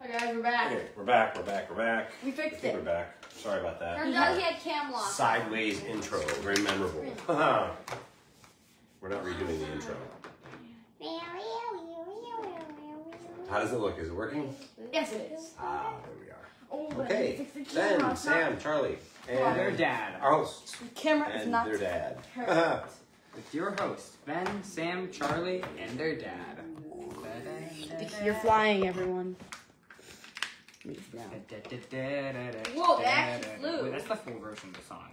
Hi guys, we're back. Here, we're back. We fixed it. We're back. Sorry about that. Turns out he had cam lock. Sideways intro, very memorable. We're not redoing the intro. How does it look? Is it working? Yes, it is. Ah, there we are. Oh, Okay, fix the camera. Ben, It's Sam, Charlie, and their dad. our hosts, not- The camera is and not their dad. perfect. With your hosts, Ben, Sam, Charlie, and their dad. You're flying, everyone. Whoa, they actually flew. Wait, that's the full version of the song.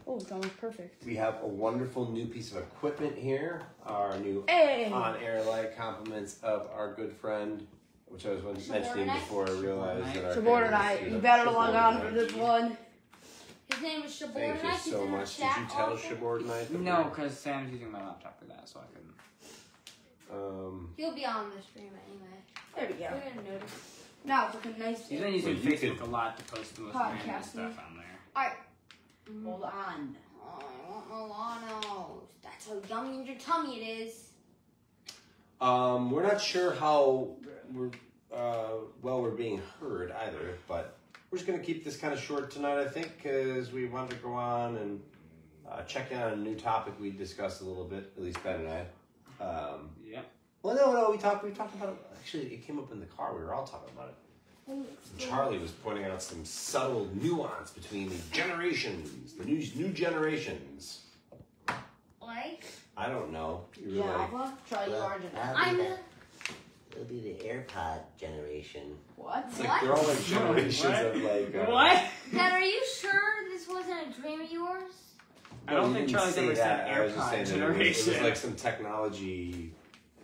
Oh, it's almost perfect. We have a wonderful new piece of equipment here. Our new Hey! on-air light compliments of our good friend, which I was mentioning before I realized that our Subordinate, you better log on for this one. His name is Thank Subordinate. you He's so in the much. Did chat you tell also. Subordinate? that No, we're- because Sam's using my laptop for that, so I couldn't. He'll be on the stream anyway. There we go. We're gonna notice. Now it's looking nice. He's been using Well, you Facebook could- a lot to post the most random Podcasting. stuff on there. Alright. Hold on. Oh, I want Milanos. That's how yummy in your tummy it is. We're not sure how we're being heard either, but we're just going to keep this kind of short tonight, I think, because we wanted to go on and check in on a new topic we discussed a little bit, at least Ben and I. Yep. Well, no, we talked about it. Actually, it came up in the car. We were all talking about it. Charlie was pointing out some subtle nuance between the generations, the new generations. Like? I don't know. You were like, Java? Try Well, large enough. I'm It'll be the AirPod generation. What? it's like they're all like generations of like. What? Dad, are you sure this wasn't a dream of yours? I don't you think didn't Charlie's say ever said that. I was just AirPod saying that generation. it was like some technology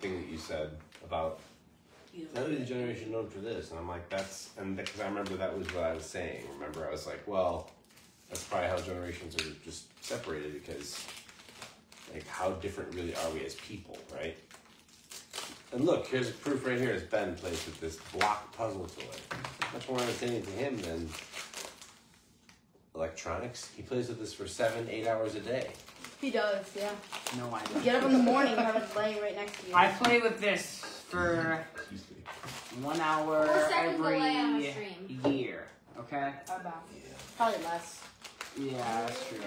thing that you said about. That was the generation known for this, and I'm like, because I remember that was what I was saying. Remember, I was like, well, that's probably how generations are just separated because, like, how different really are we as people, right? And look, here's proof right here as Ben plays with this block puzzle toy. Much more entertaining to him than electronics. He plays with this for 7-8 hours a day. He does, yeah. No idea. Get up in the morning and have it laying right next to you. I play with this for 1 hour 4 seconds delay on my every stream. year. Okay? About. Probably less. Yeah, that's true.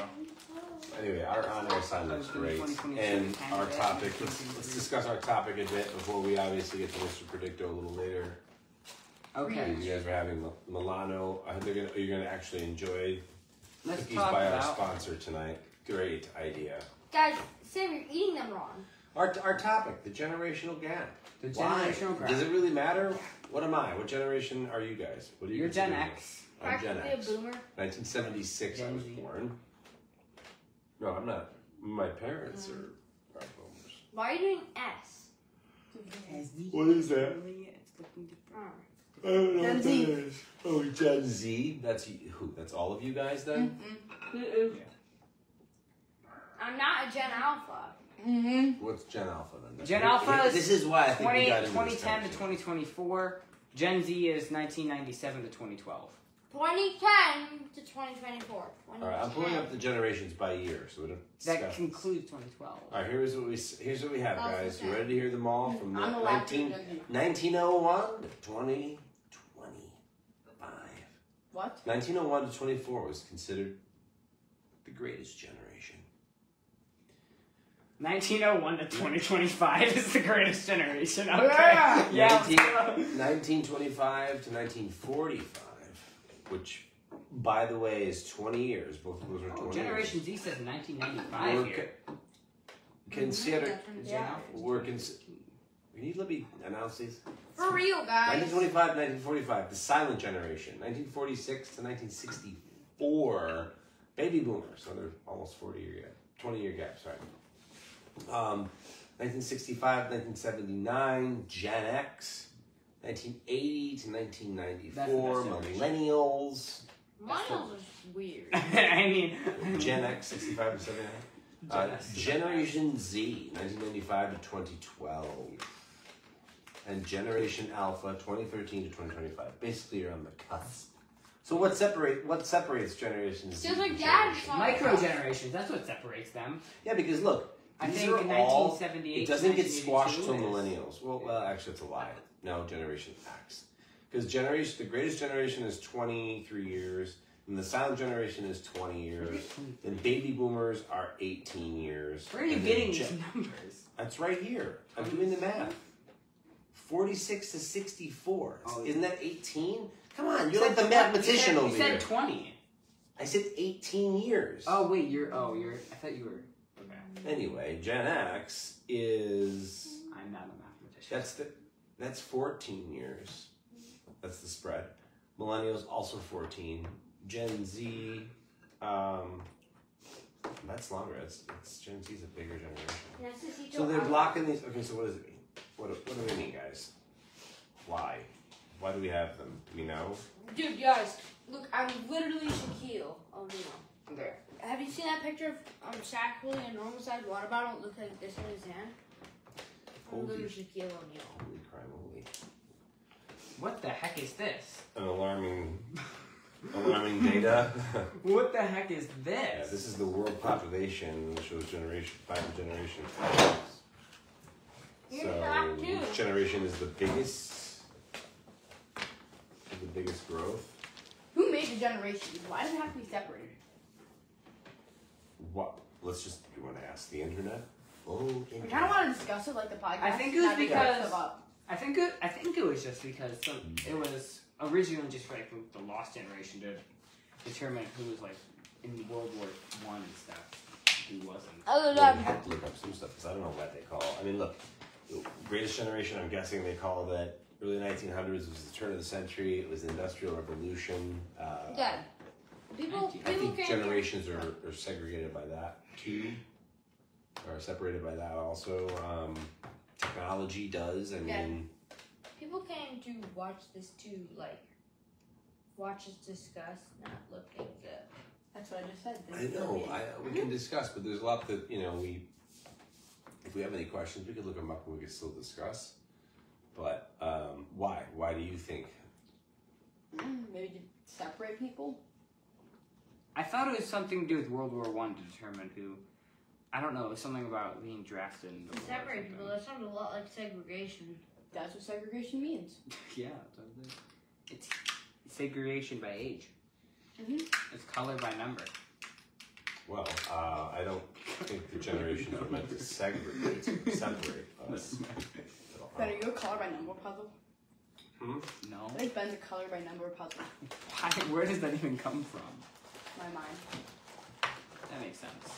Anyway, our on-air sign looks great, and our topic. Let's discuss our topic a bit before we obviously get to Mr. Predicto a little later. Okay. You guys are having Milano. I think you're gonna actually enjoy Let's cookies talk by our about. sponsor tonight. Great idea. Guys, Sam, you're eating them wrong. Our topic, the generational gap. The Why? generational gap. Does it really matter? What am I? What generation are you guys? What do you? You're Gen consider X. I'm Gen Practically X. a boomer. 1976, I Gen was Z. born. No, I'm not. My parents are boomers. Why are you doing S? What is that? It's looking different. I don't know Gen what Z. that is. Oh, Gen Z. That's who? That's all of you guys then? I'm not a Gen Alpha. Mm-hmm. What's Gen Alpha then? Gen Alpha is This is why I think we got into this 2010 to conversation. 2024. Gen Z is 1997 to 2012. 2010 to 2024. All right, I'm pulling up the generations by year, so we don't. That discuss- concludes 2012. All right, here's what we have, guys. You ready to hear them all from I'm allowed to. 1901 to 2025? What? 1901 to 24 was considered the greatest generation. 1901 to 2025 is the greatest generation. Okay. Yeah. Yeah. 1925 to 1945, which, by the way, is 20 years. Both of those are 20 Generation years. Z says 1995 here. Consider, Yeah. can you let me announce these? For real, guys. 1925 1945, the silent generation. 1946 to 1964, baby boomers. So they're almost 20-year gap, sorry. 1965 1979, Gen X. 1980 to 1994, That's the best millennials. Millennials are weird. I mean, Gen X, 65 to 79. Generation Z, 1995 to 2012. And Generation Alpha, 2013 to 2025. Basically, you're on the cusp. So what separates Generation Z? Feels like from Dad Generation saw micro generations, that's what separates them. Yeah, because look, I these think are all, 1978 it doesn't get squashed till 1982 is- millennials. Well, actually, it's a lie. No, Generation X. Because the greatest generation is 23 years, and the silent generation is 20 years. Then baby boomers are 18 years. Where are you and then getting these numbers? That's right here. I'm doing the math. 46 to 64. Oh, Isn't that 18? Come on, you're You like the said- mathematician over You here. said 20. I said 18 years. Oh wait, I thought you were. Okay. Anyway, Gen X is I'm not a mathematician. that's 14 years. That's the spread. Millennials also 14. Gen Z, that's longer. It's Gen Z is a bigger generation. So they're blocking these. Okay, so what does it mean? What do they mean, guys? Why? Why do we have them? Do we know? Dude, guys, look, I'm literally Shaquille O'Neal. There. Have you seen that picture of Shaq holding a normal sized water bottle? Look like this in his hand. I'm Holy literally Shaquille O'Neal. Holy crime, holy. What the heck is this? An alarming data. What the heck is Yeah, this? this is the world population, which shows five generation. You're So Shaq too. which generation is the biggest? The biggest growth? Who made the generations? Why does it have to be separated? What? You want to ask the internet? Oh, We kind of want to discuss it like the podcast. I think it was not to get because- stuff up. I think it was just because it was originally just for like the lost generation to determine who was like in World War I and stuff, who wasn't. Other Well, than we have to look up some stuff because I don't know what they call. I mean, look, the greatest generation. I'm guessing they call that early 1900s was the turn of the century. It was the Industrial Revolution. Dad, people I think can generations are segregated by that too, or separated by that also. Technology does. I mean, people came to watch this to like watch us discuss, not looking good. That's what I just said. I know. We can discuss, but there's a lot that if we have any questions, we could look them up and we could still discuss. But why? Why do you think? Maybe to separate people. I thought it was something to do with World War I to determine who. I don't know. It was something about being drafted in the war or Separate something. people. That sounds a lot like segregation. That's what segregation means. Yeah, that's what it is. It's segregation by age. Mhm. It's color by number. Well, I don't think the generations are meant to separate us. Ben, are you a color by number puzzle? No. I think Ben's a color by number puzzle. Why, where does that even come from? My mind. That makes sense.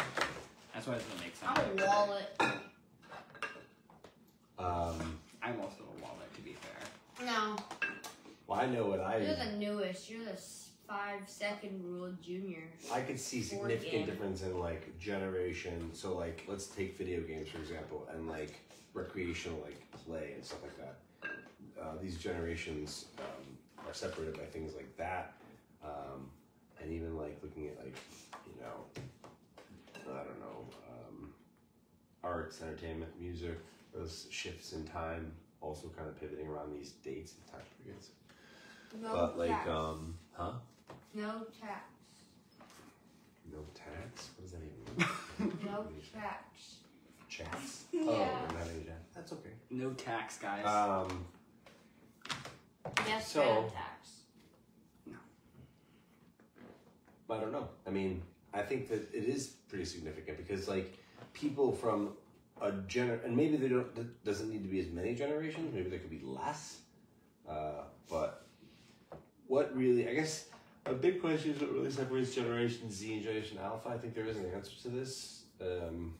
That's why it doesn't make sense. I'm a wallet. I'm also a wallet, to be fair. No, Well, I know what you're the newest. You're the 5-second rule junior. I could see Board significant game. difference in like generation. So like, let's take video games for example, and like recreational like play and stuff like that. These generations are separated by things like that, and even like looking at like I don't know, arts, entertainment, music. Those shifts in time also kind of pivoting around these dates and time periods. No But like, tax. No tax? What does that even mean? No tax. Chats? Yeah. Oh, we're not having chat. That's okay. No tax, guys. Yes, So- bad tax. I don't know. I mean, I think that it is pretty significant because like people from a and maybe they don't. It doesn't need to be as many generations. Maybe there could be less. But what really? I guess a big question is what really separates Generation Z and Generation Alpha. I think there is an answer to this. Some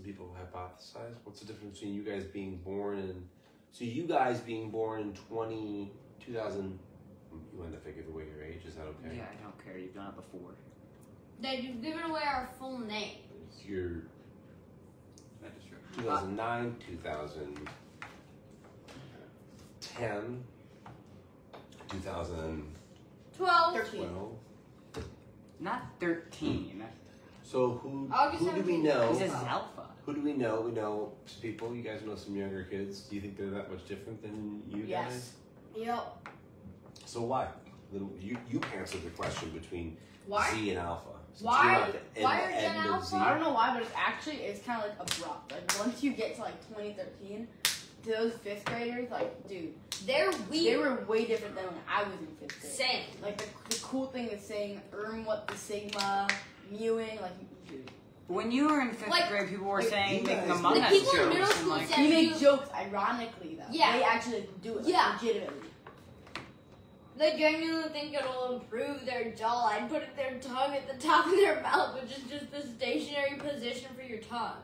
people hypothesize what's the difference between you guys being born in. So you guys being born in 2000. You want to figure the way your age, is that okay? Yeah, I don't care. You've done it before. Dad, you've given away our full names. You're That is true. 2009, 2010, 2012. 12. Not 13. So who August do we 17th. know? He says alpha. Who do we know? We know some people. You guys know some younger kids. Do you think they're that much different than you Yes. guys? Yep. So why? You answered the question between Why? Z and Alpha. Since Why? you're at the Why are end Gen of Alpha? Z. I don't know why, but it's kind of like abrupt. Like once you get to like 2013, to those 5th graders, like, dude, They're weird. they were way different than when I was in 5th grade. Same. Like, the cool thing is saying, what the sigma, mewing, like, dude. When you were in 5th Like- grade, people were like, saying you making guys- Among The Us people in jokes middle and school like, said- You make you- jokes, ironically, though. Yeah. They actually do it, Yeah. legitimately. They genuinely think it'll improve their jawline, putting their tongue at the top of their mouth, which is just the stationary position for your tongue.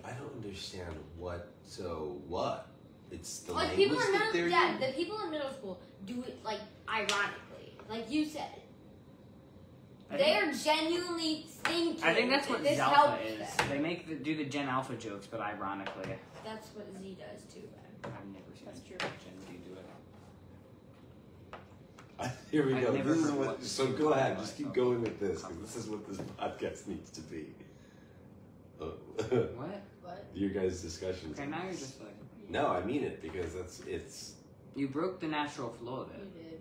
I don't understand what. So what? It's the Like language people in that they're middle, yeah, using? the people in middle school do it like ironically, like you said. I They think- are genuinely thinking. I think that's what this Zalpha helps is. them. They do the Gen Alpha jokes, but ironically. That's what Z does too. Man. I've never seen That's true. Gen D do it. Here we I've go. never This is heard what. what- So go ahead. Just keep going with this because this is what this podcast needs to be. What? What? Your guys' discussions. Okay, now you're just like No, I mean it because it's. you broke the natural flow of You it. did.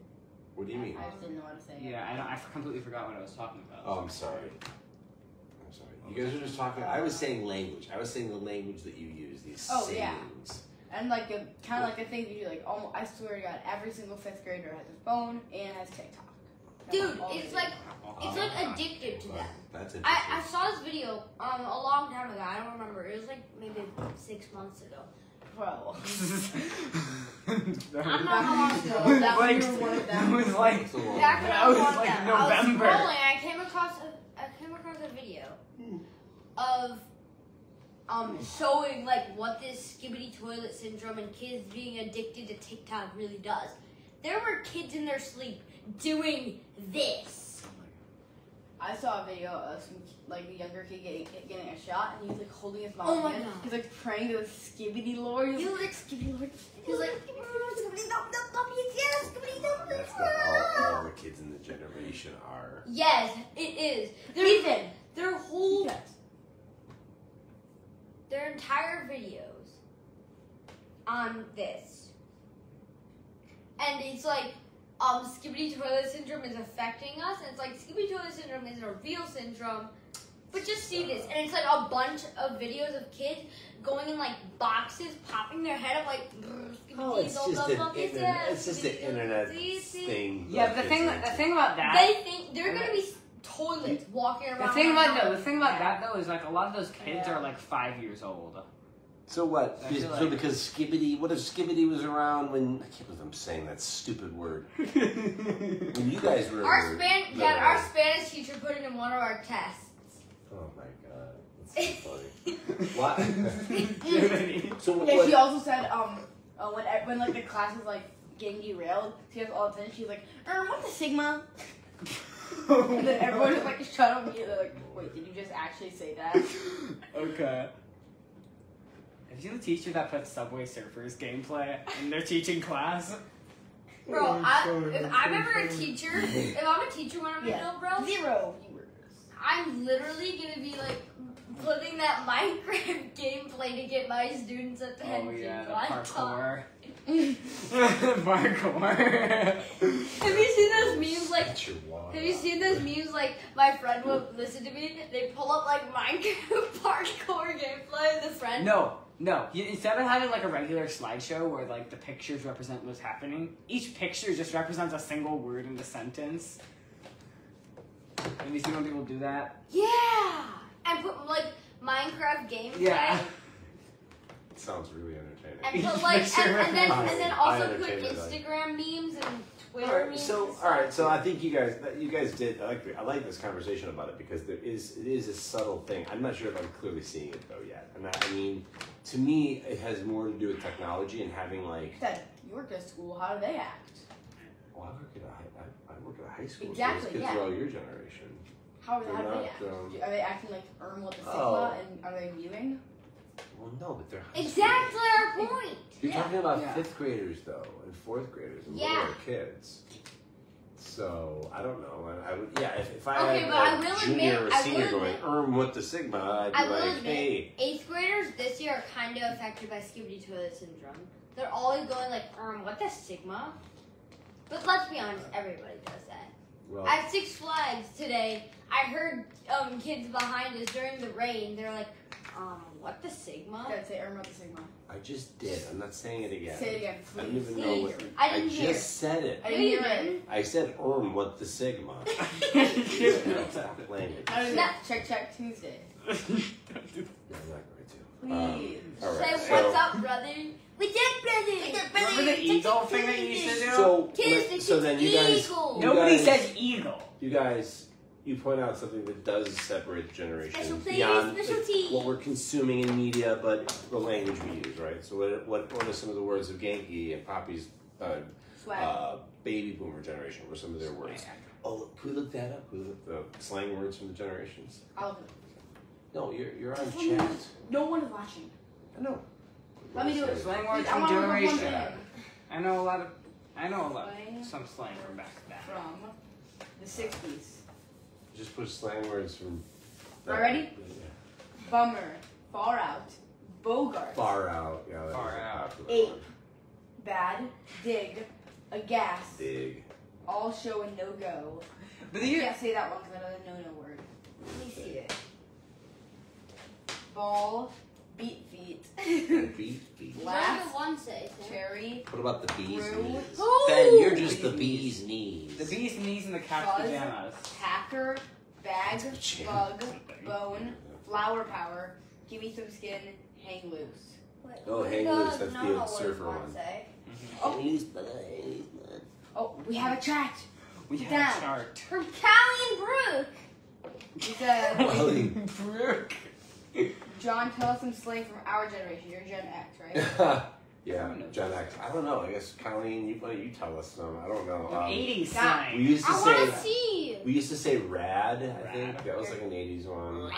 What do you mean? I just didn't know what to say. Yeah, I completely forgot what I was talking about. Oh, I'm sorry. I'm sorry. You guys are just talking. I was saying language. I was saying the language that you use. These Oh, sayings. yeah. And like kind of like a thing that you do, like almost. I swear to God, every single 5th grader has a phone and has TikTok. That's Dude, all it's they like do. it's like addictive to them. That's interesting. I saw this video a long time ago. I don't remember. It was like maybe 6 months ago. Bro. I'm not how long ago. That Like, was one of them. it was like It's a long Back when That I was was on like that, November. I was scrolling and I came across a video of showing like what this skibbity toilet syndrome and kids being addicted to TikTok really does. There were kids in their sleep doing this. I saw a video of some like the younger kid getting a shot, and he's like holding his Oh mouth. my in. God. He's like praying to the skibbity lord. He's You like like skibbity lord. He's like skibbity dum dum dum yes skibbity dum dum. That's not all the kids in the generation are. Yes, it is. Ethan. Their whole Yes. their entire videos on this. And it's like, skibbity toilet syndrome is affecting us. And it's like, skibbity toilet syndrome isn't a real syndrome. But just see this. And it's like a bunch of videos of kids going in like boxes, popping their head up like, Oh, it's just an internet thing. Yeah, that the kids thing are into. about that. They think they're gonna be toilets walking around. The thing our about house. the thing about that though is like a lot of those kids Yeah. are like 5 years old. So what? I feel So like- because Skibbity, what if Skibbity was around when, I can't believe I'm saying that stupid word. When you guys were Our little. our Spanish teacher put it in one of our tests. Oh my god, that's so funny. What? So Yeah, what? she also said when like the class is like getting derailed, she has all attention. She's like, what the sigma? And then everyone just like shut up. They're like, wait, did you just actually say that? Okay. Have you the teacher that puts Subway Surfers gameplay in their teaching class? Bro, if I'm ever a teacher, if I'm a teacher when I'm a little bro, 0 viewers. I'm literally gonna be like putting that Minecraft gameplay to get my students' attention. Oh yeah, the on top. parkour. Parkour. Have you seen those memes like? That's your wall. Have you seen those memes like my friend will listen to me? They pull up like Minecraft parkour gameplay. The friend. No. Instead of having like a regular slideshow where like the pictures represent what's happening, each picture just represents a single word in the sentence. Have you seen when people do that? Yeah. And put like Minecraft gameplay. Yeah. It sounds really entertaining. And Each put like picture and then I also put entertain it, Instagram memes and Twitter Alright, memes. so and stuff. all right, so I think you guys did. I like this conversation about it because it is a subtle thing. I'm not sure if I'm clearly seeing it though yet. And I mean, to me, it has more to do with technology and having like. Said, you work at school. How do they act? Well, I work at a high school. Exactly, So those kids yeah. are all your generation. How do They're they not, act? Are they acting like what the sigma Oh. and are they viewing? Well, no, but they're high Exactly our point. You're Yeah. talking about Yeah. 5th graders though, and 4th graders, and Yeah. little kids. So I don't know. I would, yeah. If I Okay, had but I a will junior admit- or I senior will going, admit- what the sigma? I'd be I will like, admit, hey. 8th graders this year are kind of affected by skibbity toilet syndrome. They're always going like, what the sigma? But let's be honest, everybody does that. Well, At Six Flags today, I heard kids behind us during the rain. They're like, What the Sigma? That's it. What the Sigma. I just did. I'm not saying it again. Say it again, I don't please. even know what. I didn't hear. just said it. I didn't hear it. I said, what the Sigma. Stop playing it. How does No. it? Check Tuesday. No, I'm not going to. Please. All Say right. what's up, brother? What's up, brother? Remember the eagle thing that you used to do? So then you guys. Eagle. Nobody guys- says eagle. You guys, you point out something that does separate the generation Special place, beyond specialty. what we're consuming in media, but the language we use, right? So what are some of the words of Genki and Poppy's Swag. baby boomer generation? What are some of their words? Oh, could we look that up? Could we look the slang words from the generations? No, you're on chat. No one is watching. I know. Let me do it. Slang words I from wanna look up one generation. thing. I know a lot. Slang Some slang from back then. From the 60s. Just put slang words from. Are ready? Bummer. Far out. Bogart. Far out. Yeah, that Far was a out. popular Ape. one. Bad. Dig. Aghast. Dig. All show and no go. But I the can't say that one because I don't know no word. Let me see it. Ball. Beat feet. Beat. What Laugh. did one say? Sam? Cherry. What about the bee's Brew. knees? Ooh. Ben, you're just the bee's knees. The bee's knees and the cat's Fuzz. pajamas. Hacker. Bag. Pajama. Bug. Bone. Flower power. Give me some skin. Hang loose. Wait, Oh, what hang did loose, the that's the normal old surfer word one. say? He's fine. Oh, we have a chat. We Down. have a chart. From Callie and Brooke. He said, Brooke. John, tell us some slang from our generation. You're Gen X, right? Yeah, Gen X. I don't know. I guess Colleen, why don't you tell us some? I don't know. 80s that- We slang. used to I want to say. see. We used to say rad. I think Rad. that was like an '80s one.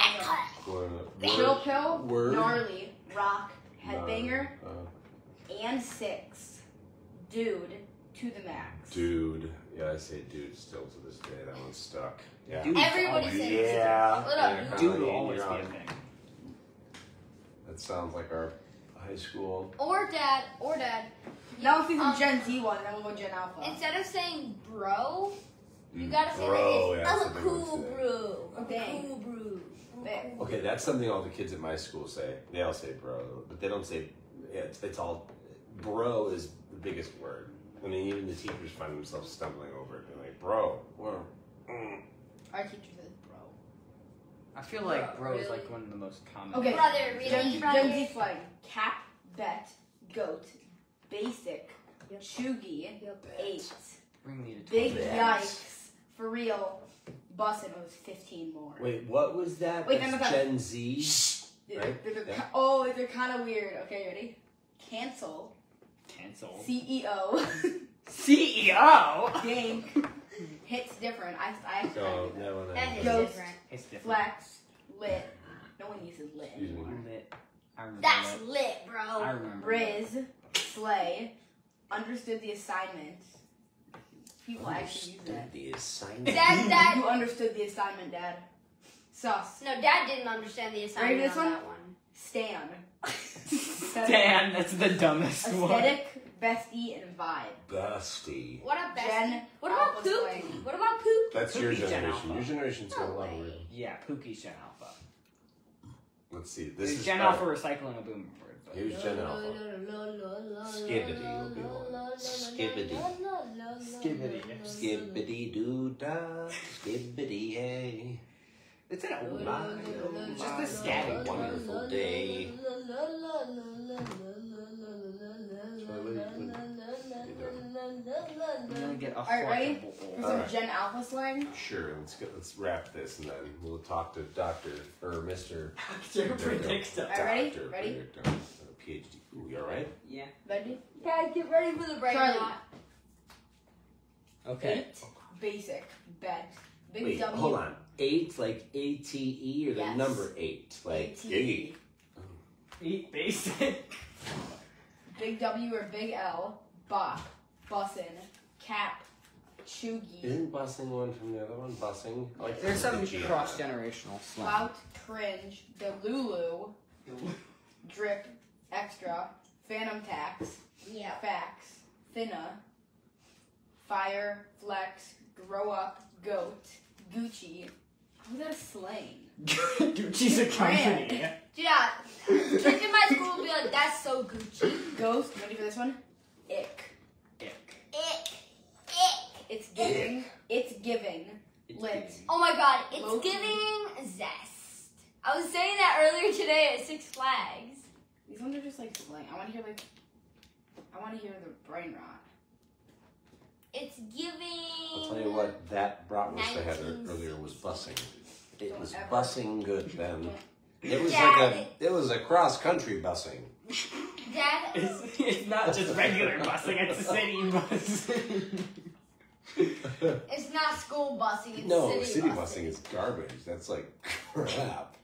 Chill pill, Word. gnarly, rock, headbanger, Uh, and six. Dude, to the max. dude. Yeah, I say dude still to this day. That one's stuck. Yeah. Dude. Everybody always- says Yeah. What up, Yeah, Dude will Colleen, always you're be a on. thing. That sounds like our high school. Or dad. Now let's do some Gen Z one, and then we'll go Gen Alpha. Instead of saying bro, you Mm. gotta say Bro, like yeah, this. that's I'm a a big one cool today. bro. I'm Dang. a cool bro. There. Okay, that's something all the kids at my school say. They all say bro, but they don't say. Yeah, it's all. Bro is the biggest word. I mean, even the teachers find themselves stumbling over it. They're like, bro, well, Our teacher says bro. I feel like Bro, bro is really? like one of the most common. Okay. Brother, really, Gen brother? Z slang. Cap, bet, goat, basic, Yep. chuggy, Yep. 8. Bring me to Big 20. yikes. For real. Bussin' was 15 more. wait, what was that? Wait, That's no, no, no. Gen Z. They're- Right? they're Yeah. they're kind of weird. Okay, ready? Cancel. Cancel. CEO. CEO? Game. Hits different. I actually Oh, do that. never That mind. is Ghost. different. It's different. Flex. Lit. No one uses lit Excuse me. anymore. Lit. I remember That's that. lit, I bro. remember. Riz. Slay. Understood the assignment. People actually use that. Understood the assignment. Dad, You understood the assignment, Dad. Sus. No, Dad didn't understand the assignment Ready for on this that one. Stan. Dan, that's the dumbest one. Aesthetic, bestie, and vibe. Busty. What about Gen bestie? What about Alpha poop? slang. What about poop? That's your Pookie's Gen generation. Alpha. Your generation's got a lot of No weird. way. Yeah, Pookie's Gen Alpha. Let's see. This There's is Gen Alpha recycling a boomer word. But Here's Gen Alpha. Skibbity will be one. Skibbity. Skibbity. Skibbity doo da. Skibbity yay. It's an old My, one. oh It's just my, a scatty what a one. wonderful day. I'm gonna get a Alright, ready? horrible For old. some Alright. Gen Alpha slang. Sure, let's wrap this and then we'll talk to Dr. or Mr. Doctor Predictor. Alright, ready? Dr. Ready? Predictor, PhD. Ooh, you alright? Yeah. Ready? Guys, get ready for the break. Charlie. Okay. 8. Basic. Bet. Big Wait, W. hold on. 8 like ATE or the Yes. number 8? Like ATE. 8. Eat basic. Big W or big L. Bop. Bussin'. Cap. Chuggy. Isn't busing one from the other one? Busing? I like There's the some G on cross that. generational slang. Clout. Cringe. Delulu. Drip. Extra. Phantom tax. Yeah. Fax. Thinna. Fire. Flex. Grow up. Goat. Gucci. How's that a slang? Gucci's a company. Yeah. Kids in my school will be like, that's so Gucci. Ghost, ready for this one? Ick. Ick. It's giving. It's giving. Lit. Oh my god, it's Low-key. giving zest. I was saying that earlier today at Six Flags. These ones are just like slang. I want to hear the brain rot. It's giving. I'll tell you what, that bratwurst I had earlier was bussing. It was bussing good, Ben. It was it was a cross-country bussing. Dad, It's not just regular busing, it's city busing. it's not school busing, it's No, city busing is garbage. That's like crap.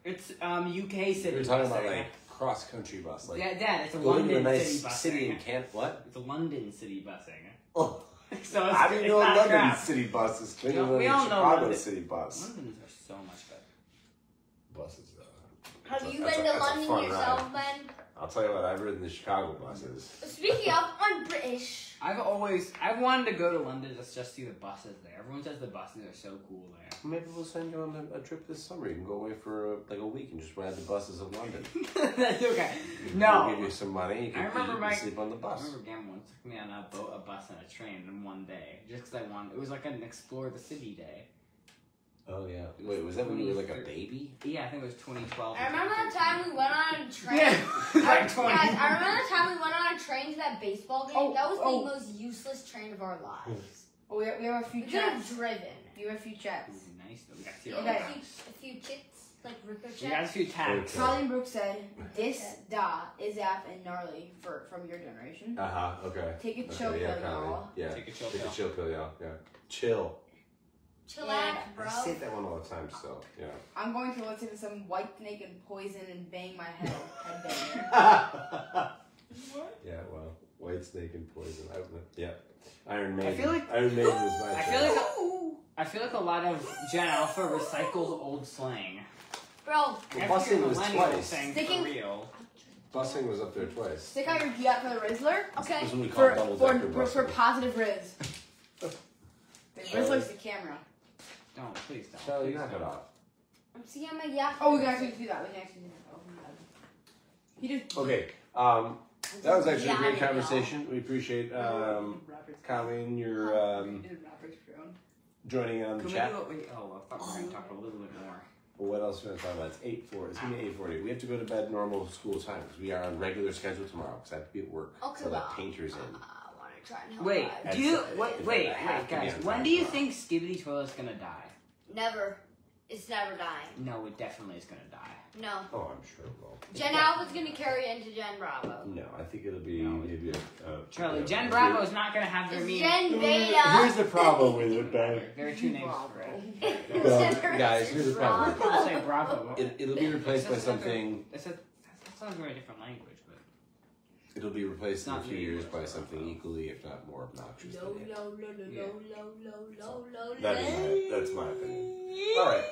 It's UK city We're talking about busing. like cross-country bus, like Yeah, Dad, it's a going to a London nice city busing. city in Kent. What? It's a London city busing. Oh, So it's, I didn't it's know not London crap. city buses. Maybe No, we London, all know Chicago London. city bus. London's are so much better. Buses. Have you That's been a to London fun yourself, ride. Ben? I'll tell you what, I've ridden the Chicago buses. Speaking of, I'm British. I've wanted to go to London to just see the buses there. Everyone says the buses are so cool there. Maybe we'll send you on a trip this summer. You can go away for like a week and just ride the buses of London. That's okay. We'll No. give you some money. You can, I remember you can my- sleep on the I bus. remember Gavin once took me on a boat, a bus, and a train in one day. Just because I wanted. It was like an explore the city day. Oh yeah. Wait, was that when you were like a baby? Yeah, I think it was 2012. I remember the time we went on a train. Yeah, like 20. Guys, I remember the time we went on a train to that baseball game. Oh, that was oh. the most useless train of our lives. Oh, we have a few We could have chats. driven. You have a few chats. Ooh, nice though. We got Yeah, zero Okay. likes. a few chits, like ricochet. We got a few tags. Okay. Colleen Brooks said, "Dis da Izap and gnarly from your generation. Okay. Take a chill yeah, pill, Colleen. y'all. Yeah. Take a chill Take pill. a chill pill, y'all. Yeah. Chill. Chillax, bro. I say that one all the time still. Yeah. I'm going to listen to some White Snake and Poison and bang my headbanger." Yeah, well, White Snake and Poison. Yeah. Iron Maiden. feel like- Iron Maiden is my I feel like a lot of Gen Alpha recycles old slang. Bro, Well, busing was twice. Saying Sticking- for real. Busing was up there twice. Stick out your G out for the Rizzler. okay. This is what we call For, double for, decker for busing. positive Riz. The Rizzler's the camera. Don't, please don't. Charlie, Please knock it don't. off. I'm seeing my yak. Oh, we can actually do that. We can actually do that. Oh, my God. He just. Okay. That was actually a great Yeah, conversation. We appreciate Colleen, your joining in on the Can we chat. do what we? Oh, I thought we were going to talk a little bit more. Well, what else are we going to talk about? It's 8:40. It's going to be 8:40. We have to go to bed normal school time because we are on regular schedule tomorrow because I have to be at work. Okay, So that well, painter's in. I want to try and help Wait, guys. do you? That's- Wait, I have to be guys. on When time do you tomorrow. think Skibidi Toilet's gonna die? Never. It's never dying. No, it definitely is gonna die. No. Oh, I'm sure it will. Gen Alpha's gonna carry it into Gen Bravo. No, I think it'll be No. maybe a. Charlie, Gen Bravo is not gonna have their It's meme. Gen Beta. Here's the problem with it, Ben. There are two names for it. Guys, here's the problem. People say Bravo. It'll be replaced by That's another- something. That sounds a very different language, but It'll be replaced in a Not few me. years by something equally, if not more obnoxious Low, than it. low, low, low, low, low, low, low, That's my opinion. All right,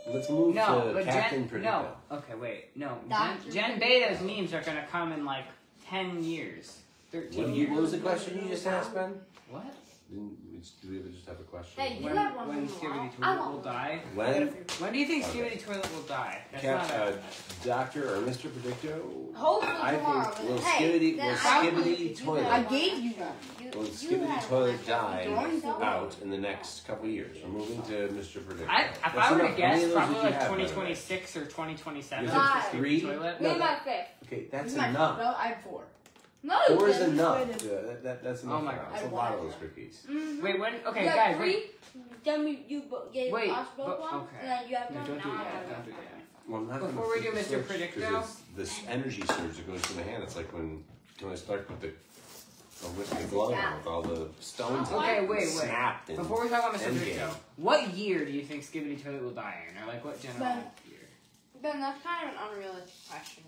let's move no, to but Captain Gen Predicto. no. Okay, wait, no. Dr. Gen Beta's memes are gonna come in like 10 years, 13 What, years. what was the question you just asked, Ben? What? Do we ever just have a question? Hey, you When had one when for a Skibidi while. I Toilet want will one. die? When When do you think Okay. Skibidi Toilet will die? That's Cap, not Doctor or Mr. Predicto? Hopefully I tomorrow. think will Hey, Skibidi then will I will Skibidi you Toilet had I one. gave you one. will You Skibidi had Toilet one. die Drawing something. out in the next couple of years? We're moving to Mr. Predicto. If That's I were to enough. How many guess, of those probably did you like have, by the way? 2026 or 2027. You said for Skibidi three? Toilet. Me No, and my fifth. Okay, that's This is my- enough. No, I have 4. No, Four is then. enough. That's enough. Oh my now. God. That's a lot of those cookies. Mhm. Wait, when? Okay, You have guys, three, wait. then you gave Wait, us both but- one, okay. and then you have No, one. don't do Now I that. have Don't one. do that. Well, I'm not Before gonna we do flip the Mr. switch, 'cause Predicto? it's this energy surge that goes to the hand. It's like when I start with the glove on with all the stones. in it, Okay, and wait. Snapped and Before we talk about Mr. Endgame. Predicto, what year do you think Skibidi Toilet will die in? Or like what general Ben. year? Ben, that's kind of an unrealistic question.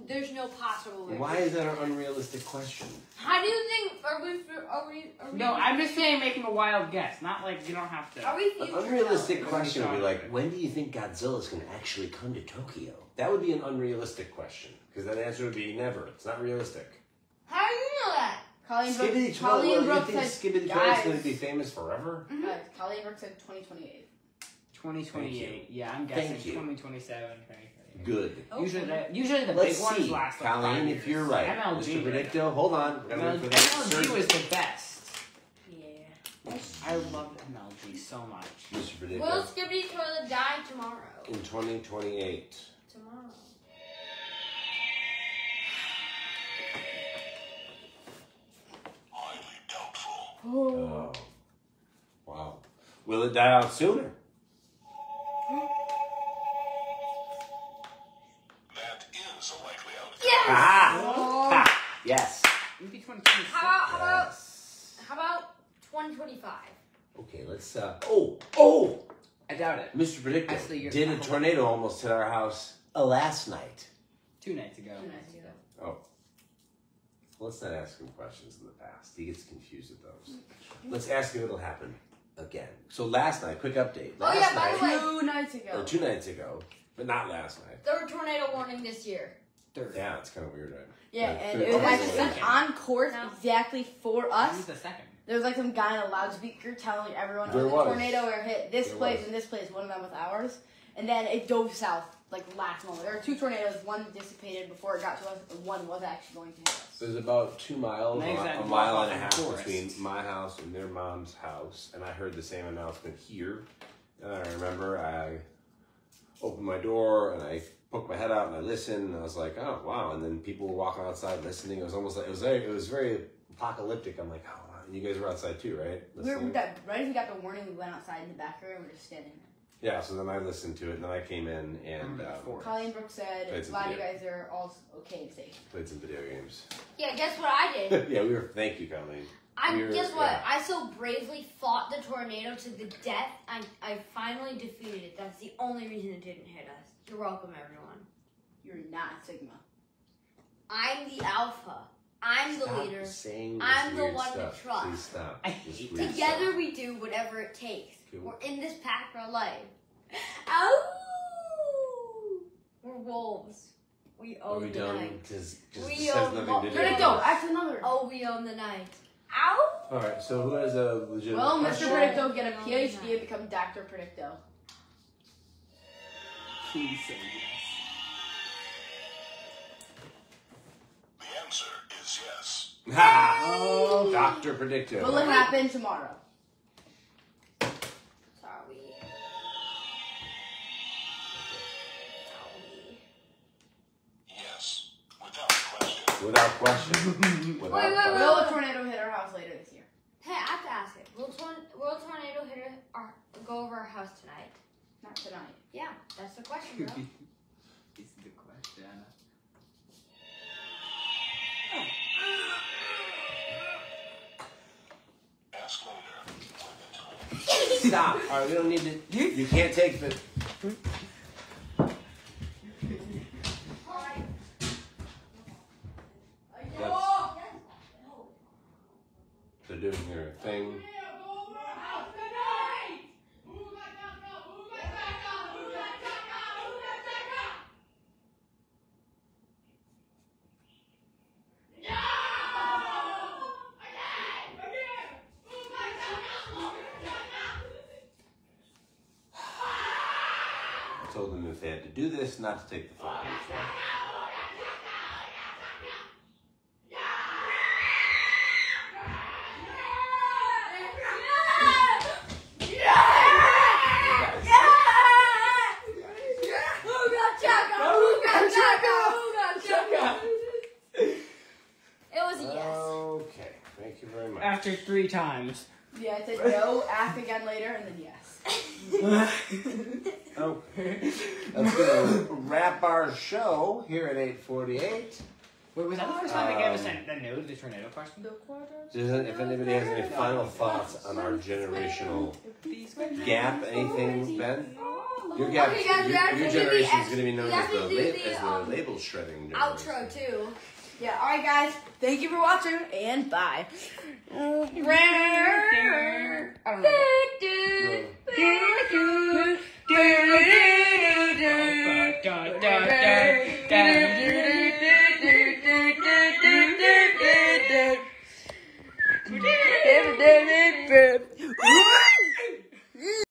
There's no possible way. Why is that an unrealistic question? How do you think? Are we? No, I'm just saying making a wild guess. Not like you don't have to. Are we An future? unrealistic though. question would be Sorry. like, when do you think Godzilla's going to actually come to Tokyo? That would be an unrealistic question because that answer would be never. It's not realistic. How do you know that? Colleen Skibidi Brooks, Toilet, Colleen you Brooks think said, Skibidi Toilet's going to guys, be famous forever? guys, Colleen Brooks said 2028. 2028. Yeah, I'm guessing Thank you. 2027. 2028. Good. Usually the Let's big ones see, last like 5 Colleen, years. if you're right. MLG. Mr. Predicto, hold on. We're gonna look for that MLG search. was the best. Yeah. I loved MLG so much. Mr. Will Predicto, Skibbity Toilet die tomorrow? in 2028. Tomorrow. Oh. Wow. Will it die out sooner? That is a likely outcome. Yes! Ah! Ha! Yes. Maybe 2026. How about 2025? Okay, let's, oh! I doubt it. Mr. Predicto, Actually, you're- did a tornado almost hit our house last night? 2 nights ago. Oh. Let's not ask him questions in the past. He gets confused with those. Let's ask if it'll happen again. So last night, quick update. Oh, Last yeah, by night, the way. 2 nights ago. or 2 nights ago, but not last night. Third tornado warning this year. Third. Yeah, it's kind of weird, right? Yeah, Yeah, and third it was tornado actually warning. on course No. exactly for Who's us. the second? There was like some guy in a loudspeaker telling everyone, There oh, the was. tornado or hit this There place was. and this place, one of them was ours. And then it dove south, like last moment. There were 2 tornadoes, one dissipated before it got to us, and one was actually going to hit us. There's about 2 miles, Nice, a that mile walk and a off half in the forest. between my house and their mom's house, and I heard the same announcement here. And I remember I opened my door and I poked my head out and I listened, and I was like, oh wow! And then people were walking outside listening. It was almost like it was very apocalyptic. I'm like, oh wow! And you guys were outside too, right? We Listening? right as we got the warning, we went outside in the back room and we were just standing there. Yeah. So then I listened to it, and then I came in and Colleen Brooks said, Played some glad you video. guys are all okay and safe. played some video games. Yeah, guess what I did? Yeah, we were. Thank you, Colleen. Guess what? Yeah. I so bravely fought the tornado to the death. I finally defeated it. That's the only reason it didn't hit us. You're welcome, everyone. You're not Sigma. I'm the alpha. I'm the Stop leader. saying this I'm the weird one to stuff. trust. Please stop. I This hate weird Together stuff. we do whatever it takes. Okay, We're in this pack for life. Ow! We're wolves. We Are own we the done? night. Because We this has own nothing all- to do Let it with go. this. Act another. Oh, we own the night. Ow! All right. So who has a legitimate Well, Mr. question? Predicto, get a PhD and become Dr. Predicto. Please say yes. The answer is yes. Ha! Oh. Dr. Predicto. Will it happen tomorrow? Sorry. Yes. Without question. Without question. Without Wait, question. Will a tornado hit our house later this year? Hey, I have to ask it. Will a tornado hit go over our house tonight? Not tonight. Yeah, that's the question, bro. Is the question. Ask later. Stop. All right, we don't need to. You can't take the. They're doing their thing. I told them if they had to do this, not to take the phone. It was a yes. Okay, thank you very much. After 3 times. Yeah, I said no, ask again later, and then yes. Okay, that's gonna wrap our show here at 8:48. Wait, was that the first time they gave us the no to the tornado question? If anybody has any final thoughts on our generational gap, anything, Ben? Your gap, Okay, guys, we have to your do the generation is ex- going to be known we as have to the, do the, label shredding generation. Outro too. Yeah, alright guys, thank you for watching, and bye. I don't know. No.